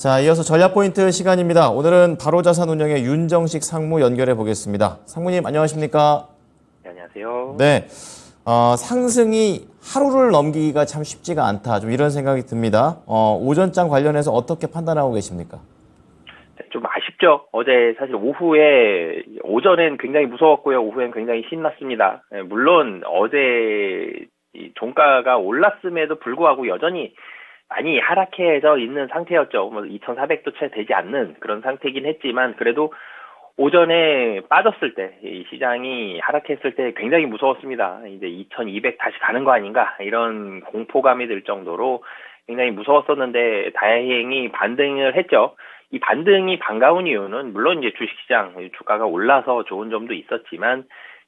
자, 이어서 전략 포인트 시간입니다. 오늘은 바로자산운용의 윤정식 상무 연결해 보겠습니다. 상무님 안녕하십니까? 네, 안녕하세요. 네, 상승이 하루를 넘기기가 참 쉽지가 않다. 좀 이런 생각이 듭니다. 오전장 관련해서 어떻게 판단하고 계십니까? 네, 좀 아쉽죠. 어제 사실 오전엔 굉장히 무서웠고요. 오후엔 굉장히 신났습니다. 네, 물론 어제 이 종가가 올랐음에도 불구하고 여전히 많이 하락해져 있는 상태였죠. 뭐 2,400도 채 되지 않는 그런 상태이긴 했지만 그래도 오전에 빠졌을 때, 이 시장이 하락했을 때 굉장히 무서웠습니다. 이제 2,200 다시 가는 거 아닌가 이런 공포감이 들 정도로 굉장히 무서웠었는데 다행히 반등을 했죠. 이 반등이 반가운 이유는 물론 이제 주식시장 주가가 올라서 좋은 점도 있었지만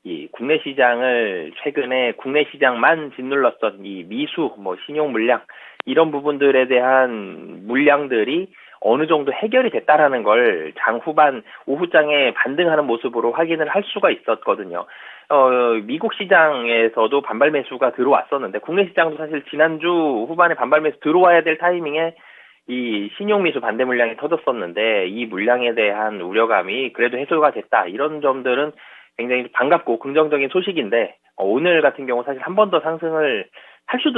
이 국내 시장을 최근에 국내 시장만 짓눌렀던 이 미수, 뭐 신용 물량 이런 부분들에 대한 물량들이 어느 정도 해결이 됐다라는 걸 장 후반 오후장에 반등하는 모습으로 확인을 할 수가 있었거든요. 미국 시장에서도 반발 매수가 들어왔었는데 국내 시장도 사실 지난주 후반에 반발 매수 들어와야 될 타이밍에 이 신용 미수 반대 물량이 터졌었는데 이 물량에 대한 우려감이 그래도 해소가 됐다. 이런 점들은 굉장히 반갑고 긍정적인 소식인데 오늘 같은 경우 사실 한 번 더 상승을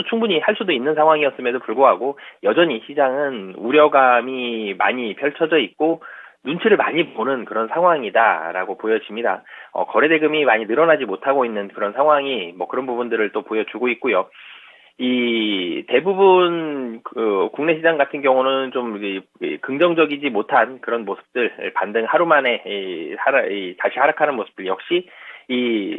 충분히 할 수도 있는 상황이었음에도 불구하고 여전히 시장은 우려감이 많이 펼쳐져 있고 눈치를 많이 보는 그런 상황이다라고 보여집니다. 거래대금이 많이 늘어나지 못하고 있는 그런 상황이 뭐 그런 부분들을 또 보여주고 있고요. 이 대부분 그 국내 시장 같은 경우는 좀 긍정적이지 못한 그런 모습들 반등 하루 만에 다시 하락하는 모습들 역시 이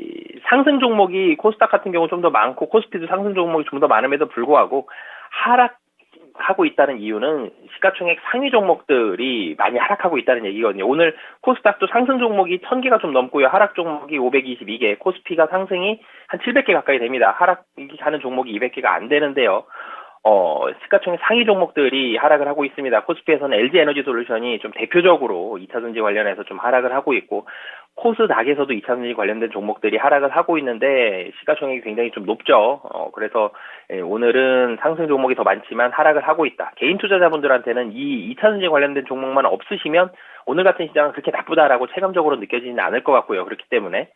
상승 종목이 코스닥 같은 경우 좀 더 많고 코스피도 상승 종목이 좀 더 많음에도 불구하고 하락하고 있다는 이유는 시가총액 상위 종목들이 많이 하락하고 있다는 얘기거든요. 오늘 코스닥도 상승 종목이 1000개가 좀 넘고요. 하락 종목이 522개, 코스피가 상승이 한 700개 가까이 됩니다. 하락하는 종목이 200개가 안 되는데요. 시가총액 상위 종목들이 하락을 하고 있습니다. 코스피에서는 LG에너지솔루션이 좀 대표적으로 2차전지 관련해서 좀 하락을 하고 있고 코스닥에서도 2차전지 관련된 종목들이 하락을 하고 있는데 시가총액이 굉장히 좀 높죠. 그래서 오늘은 상승 종목이 더 많지만 하락을 하고 있다. 개인 투자자분들한테는 이 2차전지 관련된 종목만 없으시면 오늘 같은 시장은 그렇게 나쁘다라고 체감적으로 느껴지지는 않을 것 같고요. 그렇기 때문에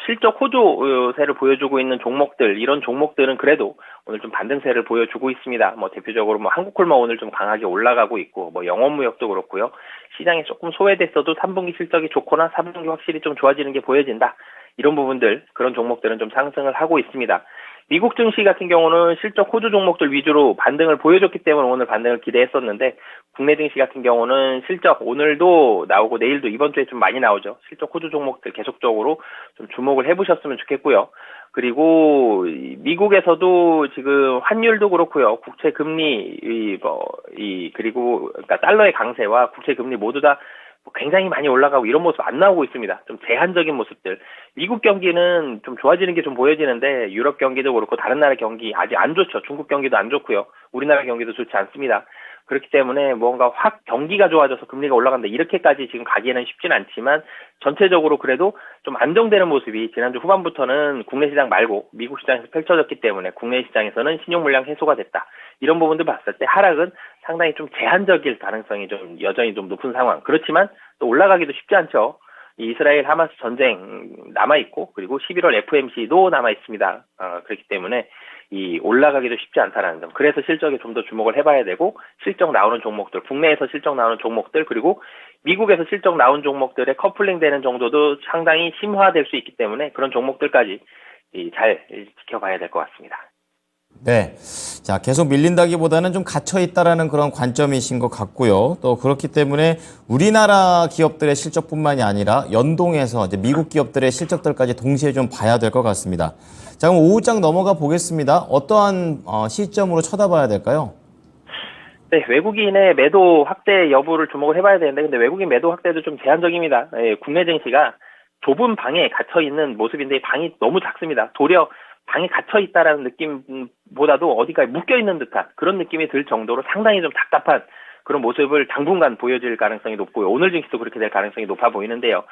실적 호조세를 보여주고 있는 종목들 이런 종목들은 그래도 오늘 좀 반등세를 보여주고 있습니다. 뭐 대표적으로 뭐 한국콜마 오늘 좀 강하게 올라가고 있고 뭐 영업무역도 그렇고요. 시장이 조금 소외됐어도 3분기 실적이 좋거나 4분기 확실히 좀 좋아지는 게 보여진다. 이런 부분들 그런 종목들은 좀 상승을 하고 있습니다. 미국 증시 같은 경우는 실적 호주 종목들 위주로 반등을 보여줬기 때문에 오늘 반등을 기대했었는데 국내 증시 같은 경우는 실적 오늘도 나오고 내일도 이번 주에 좀 많이 나오죠. 실적 호주 종목들 계속적으로 좀 주목을 해보셨으면 좋겠고요. 그리고 미국에서도 지금 환율도 그렇고요. 국채 금리 그리고 그러니까 달러의 강세와 국채 금리 모두 다 굉장히 많이 올라가고 이런 모습 안 나오고 있습니다. 좀 제한적인 모습들. 미국 경기는 좀 좋아지는 게 좀 보여지는데 유럽 경기도 그렇고 다른 나라 경기 아직 안 좋죠. 중국 경기도 안 좋고요. 우리나라 경기도 좋지 않습니다. 그렇기 때문에 뭔가 확 경기가 좋아져서 금리가 올라간다 이렇게까지 지금 가기에는 쉽진 않지만 전체적으로 그래도 좀 안정되는 모습이 지난주 후반부터는 국내 시장 말고 미국 시장에서 펼쳐졌기 때문에 국내 시장에서는 신용 물량 해소가 됐다. 이런 부분들 봤을 때 하락은 상당히 좀 제한적일 가능성이 좀 여전히 좀 높은 상황. 그렇지만 또 올라가기도 쉽지 않죠. 이스라엘 하마스 전쟁 남아있고 그리고 11월 FMC도 남아있습니다. 그렇기 때문에 이 올라가기도 쉽지 않다는 점. 그래서 실적에 좀 더 주목을 해봐야 되고 실적 나오는 종목들, 국내에서 실적 나오는 종목들 그리고 미국에서 실적 나온 종목들의 커플링 되는 정도도 상당히 심화될 수 있기 때문에 그런 종목들까지 잘 지켜봐야 될 것 같습니다. 네. 자, 계속 밀린다기보다는 좀 갇혀있다라는 그런 관점이신 것 같고요. 또 그렇기 때문에 우리나라 기업들의 실적뿐만이 아니라 연동해서 이제 미국 기업들의 실적들까지 동시에 좀 봐야 될 것 같습니다. 자, 그럼 오후장 넘어가 보겠습니다. 어떠한 시점으로 쳐다봐야 될까요? 네, 외국인의 매도 확대 여부를 주목을 해봐야 되는데 근데 외국인 매도 확대도 좀 제한적입니다. 국내 증시가 좁은 방에 갇혀있는 모습인데 방이 너무 작습니다. 도리어 방에 갇혀있다라는 느낌보다도 어디가 묶여있는 듯한 그런 느낌이 들 정도로 상당히 좀 답답한 그런 모습을 당분간 보여줄 가능성이 높고요. 오늘 증시도 그렇게 될 가능성이 높아 보이는데요.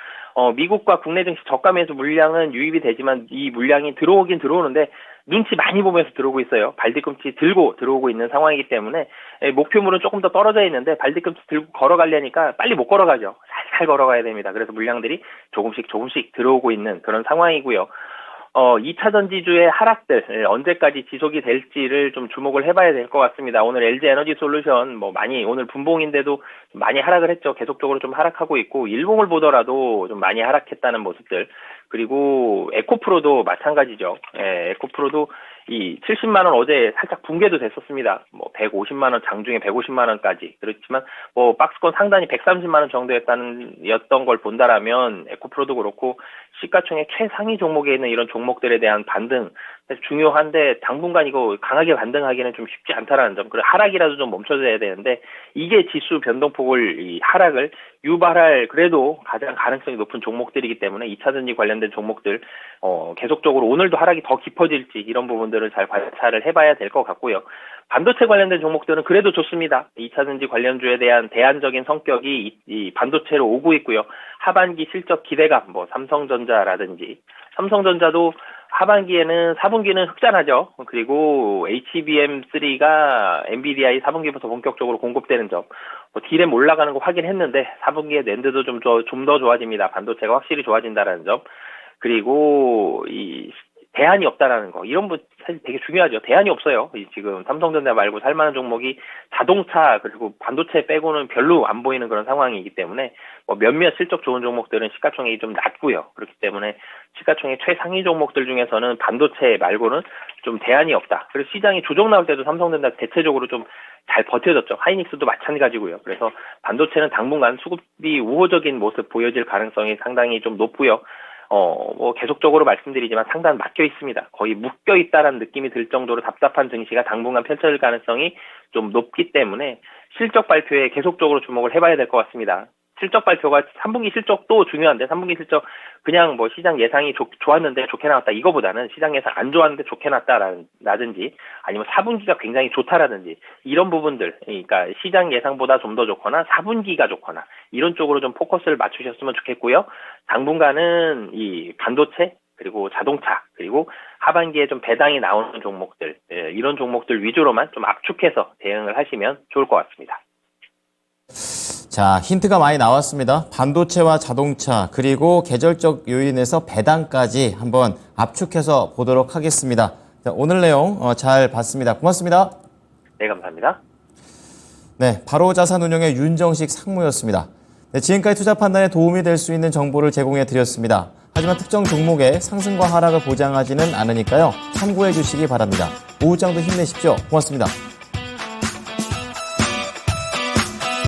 미국과 국내 증시 저가 매수 물량은 유입이 되지만 이 물량이 들어오긴 들어오는데 눈치 많이 보면서 들어오고 있어요. 발뒤꿈치 들고 들어오고 있는 상황이기 때문에 목표물은 조금 더 떨어져 있는데 발뒤꿈치 들고 걸어가려니까 빨리 못 걸어가죠. 살살 걸어가야 됩니다. 그래서 물량들이 조금씩 들어오고 있는 그런 상황이고요. 2차 전지주의 하락들 언제까지 지속이 될지를 좀 주목을 해봐야 될 것 같습니다. 오늘 LG 에너지 솔루션 많이 오늘 분봉인데도 많이 하락을 했죠. 계속적으로 좀 하락하고 있고 일봉을 보더라도 좀 많이 하락했다는 모습들. 그리고 에코프로도 마찬가지죠. 에코프로도 이 70만 원 어제 살짝 붕괴도 됐었습니다. 150만 원 장중에 150만 원까지. 그렇지만 박스권 상단이 130만 원 정도였던 걸 본다라면 에코프로도 그렇고 시가총액 최상위 종목에 있는 이런 종목들에 대한 반등 중요한데 당분간 이거 강하게 반등하기는 좀 쉽지 않다라는 점. 그리고 하락이라도 좀 멈춰져야 되는데 이게 지수 변동폭을 이 하락을 유발할 그래도 가장 가능성이 높은 종목들이기 때문에 2차전지 관련된 종목들 계속적으로 오늘도 하락이 더 깊어질지 이런 부분들을 잘 관찰을 해봐야 될 것 같고요. 반도체 관련된 종목들은 그래도 좋습니다. 2차전지 관련주에 대한 대안적인 성격이 이 반도체로 오고 있고요. 하반기 실적 기대감 삼성전자라든지 삼성전자도 하반기에는 4분기는 흑자나죠. 그리고 HBM3가 엔비디아의 4분기부터 본격적으로 공급되는 점. D램 올라가는 거 확인했는데 4분기에 낸드도 좀 더 좋아집니다. 반도체가 확실히 좋아진다라는 점. 그리고 이 대안이 없다라는 거. 이런 분 사실 되게 중요하죠. 대안이 없어요. 지금 삼성전자 말고 살만한 종목이 자동차 그리고 반도체 빼고는 별로 안 보이는 그런 상황이기 때문에 몇몇 실적 좋은 종목들은 시가총액이 좀 낮고요. 그렇기 때문에 시가총액 최상위 종목들 중에서는 반도체 말고는 좀 대안이 없다. 그래서 시장이 조정 나올 때도 삼성전자 대체적으로 좀 잘 버텨졌죠. 하이닉스도 마찬가지고요. 그래서 반도체는 당분간 수급이 우호적인 모습 보여질 가능성이 상당히 좀 높고요. 계속적으로 말씀드리지만 상단 막혀 있습니다. 거의 묶여 있다라는 느낌이 들 정도로 답답한 증시가 당분간 펼쳐질 가능성이 좀 높기 때문에 실적 발표에 계속적으로 주목을 해봐야 될 것 같습니다. 실적 발표가 3분기 실적도 중요한데 3분기 실적 그냥 시장 예상이 좋았는데 좋게 나왔다 이거보다는 시장 예상 안 좋았는데 좋게 나왔다라든지 아니면 4분기가 굉장히 좋다라든지 이런 부분들 그러니까 시장 예상보다 좀 더 좋거나 4분기가 좋거나 이런 쪽으로 좀 포커스를 맞추셨으면 좋겠고요. 당분간은 이 반도체 그리고 자동차 그리고 하반기에 좀 배당이 나오는 종목들 이런 종목들 위주로만 좀 압축해서 대응을 하시면 좋을 것 같습니다. 자, 힌트가 많이 나왔습니다. 반도체와 자동차 그리고 계절적 요인에서 배당까지 한번 압축해서 보도록 하겠습니다. 자, 오늘 내용 잘 봤습니다. 고맙습니다. 네, 감사합니다. 네, 바로자산운용의 윤정식 상무였습니다. 네, 지금까지 투자 판단에 도움이 될 수 있는 정보를 제공해 드렸습니다. 하지만 특정 종목의 상승과 하락을 보장하지는 않으니까요. 참고해 주시기 바랍니다. 오후장도 힘내십시오. 고맙습니다.